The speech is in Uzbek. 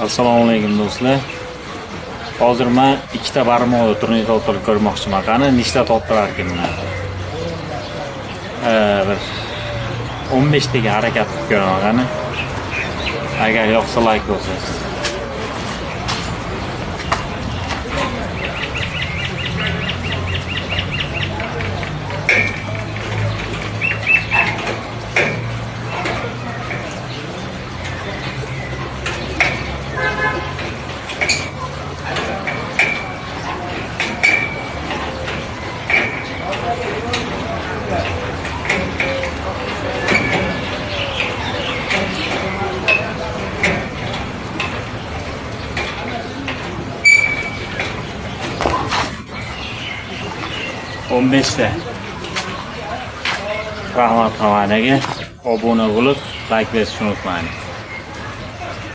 Assalomu alaykum do'stlar. Hozir men ikkita barmoqni turni to'ldirib ko'rmoqchiman. Qani nechta to'ldirar ekanman? Bir 15 taga harakat qilib ko'raman qani. Agar yoqsa like bosasiz. Rahmat hammaga obuna bo'lib, like bosishni unutmang.